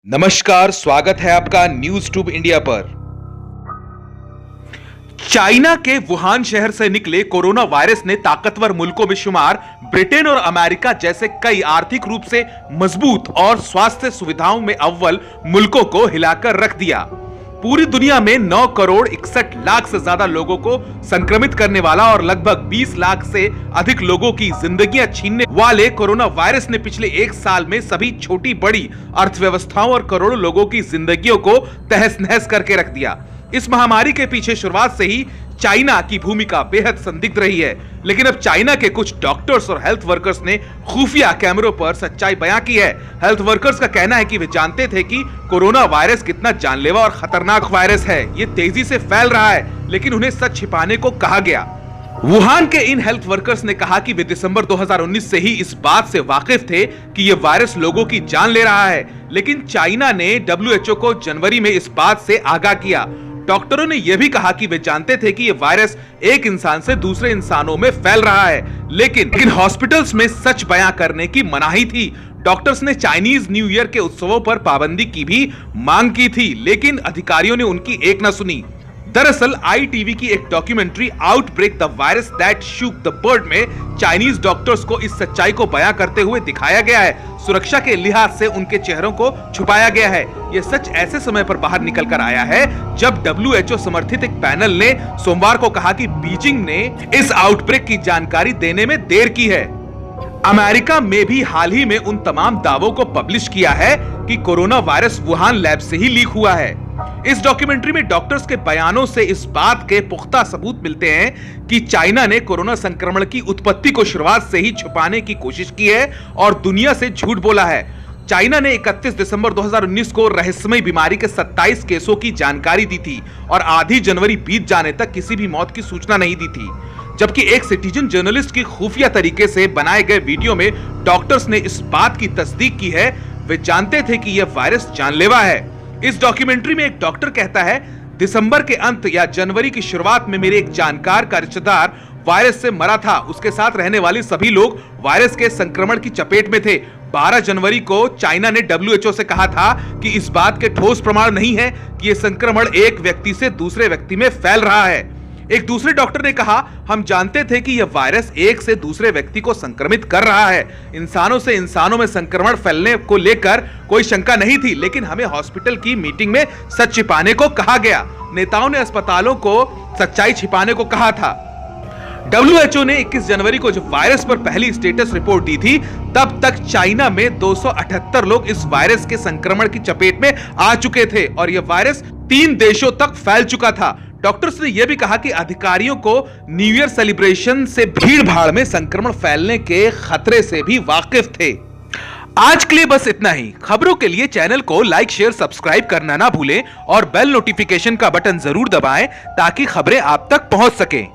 नमस्कार, स्वागत है आपका न्यूज ट्यूब इंडिया पर। चाइना के वुहान शहर से निकले कोरोना वायरस ने ताकतवर मुल्कों में शुमार ब्रिटेन और अमेरिका जैसे कई आर्थिक रूप से मजबूत और स्वास्थ्य सुविधाओं में अव्वल मुल्कों को हिलाकर रख दिया। पूरी दुनिया में 9 करोड़ 61 लाख से ज्यादा लोगों को संक्रमित करने वाला और लगभग 20 लाख से अधिक लोगों की जिंदगियां छीनने वाले कोरोना वायरस ने पिछले एक साल में सभी छोटी बड़ी अर्थव्यवस्थाओं और करोड़ों लोगों की जिंदगियों को तहस नहस करके रख दिया। इस महामारी के पीछे शुरुआत से ही चाइना की भूमिका बेहद संदिग्ध रही है, लेकिन अब चाइना के कुछ डॉक्टर्स और हेल्थ वर्कर्स ने खुफिया कैमरों पर सच्चाई बयां की है। हेल्थ वर्कर्स का कहना है कि वे जानते थे कि कोरोना वायरस कितना जानलेवा और खतरनाक वायरस है। ये तेजी से फैल रहा है, लेकिन उन्हें सच छिपाने को कहा गया। वुहान के इन हेल्थ वर्कर्स ने कहा कि वे दिसंबर 2019 से ही इस बात से वाकिफ थे कि यह वायरस लोगों की जान ले रहा है, लेकिन चाइना ने WHO को जनवरी में इस बात से आगाह किया। डॉक्टरों ने यह भी कहा कि वे जानते थे कि यह वायरस एक इंसान से दूसरे इंसानों में फैल रहा है, लेकिन हॉस्पिटल्स में सच बयां करने की मनाही थी। डॉक्टर्स ने चाइनीज न्यू ईयर के उत्सवों पर पाबंदी की भी मांग की थी, लेकिन अधिकारियों ने उनकी एक न सुनी। दरअसल ITV की एक documentary outbreak the virus that shook the world में चाइनीज डॉक्टर्स को इस सच्चाई को बयां करते हुए दिखाया गया है। सुरक्षा के लिहाज से उनके चेहरों को छुपाया गया है। यह सच ऐसे समय पर बाहर निकल कर आया है जब WHO समर्थित एक पैनल ने सोमवार को कहा कि बीजिंग ने इस आउटब्रेक की जानकारी देने में देर की है। अमेरिका में भी हाल ही में उन तमाम दावों को पब्लिश किया है कि कोरोना वायरस वुहान लैब से ही लीक हुआ है। इस डॉक्यूमेंट्री में डॉक्टर्स के बयानों से इस बात के पुख्ता सबूत मिलते हैं कि चाइना ने कोरोना संक्रमण की उत्पत्ति को शुरुआत से ही छुपाने की कोशिश की है और दुनिया से झूठ बोला है। चाइना ने 31 दिसंबर 2019 को रहस्यमय बीमारी के 27 केसों की जानकारी दी थी और आधी जनवरी बीत जाने तक किसी भी मौत की सूचना नहीं दी थी, जबकि एक सिटीजन जर्नलिस्ट की खुफिया तरीके से बनाए गए वीडियो में डॉक्टर्स ने इस बात की तस्दीक की है। वे जानते थे कि यह वायरस जानलेवा है। इस डॉक्यूमेंट्री में एक डॉक्टर कहता है, दिसंबर के अंत या जनवरी की शुरुआत में मेरे एक जानकार का रिश्तेदार वायरस से मरा था। उसके साथ रहने वाले सभी लोग वायरस के संक्रमण की चपेट में थे। 12 जनवरी को चाइना ने WHO से कहा था कि इस बात के ठोस प्रमाण नहीं है कि यह संक्रमण एक व्यक्ति से दूसरे व्यक्ति में फैल रहा है। एक दूसरे डॉक्टर ने कहा, हम जानते थे कि यह वायरस एक से दूसरे व्यक्ति को संक्रमित कर रहा है। इंसानों से इंसानों में संक्रमण फैलने को लेकर कोई शंका नहीं थी, लेकिन हमें हॉस्पिटल की मीटिंग में सच छिपाने को कहा गया। नेताओं ने अस्पतालों को सच्चाई छिपाने को कहा था। WHO ने 21 जनवरी को जब वायरस पर पहली स्टेटस रिपोर्ट दी थी, तब तक चाइना में 278 लोग इस वायरस के संक्रमण की चपेट में आ चुके थे और यह वायरस 3 देशों तक फैल चुका था। डॉक्टर्स ने यह भी कहा कि अधिकारियों को न्यू ईयर सेलिब्रेशन से भीड़ भाड़ में संक्रमण फैलने के खतरे से भी वाकिफ थे। आज के लिए बस इतना ही। खबरों के लिए चैनल को लाइक, शेयर, सब्सक्राइब करना ना भूलें और बेल नोटिफिकेशन का बटन जरूर दबाएं ताकि खबरें आप तक पहुंच सकें।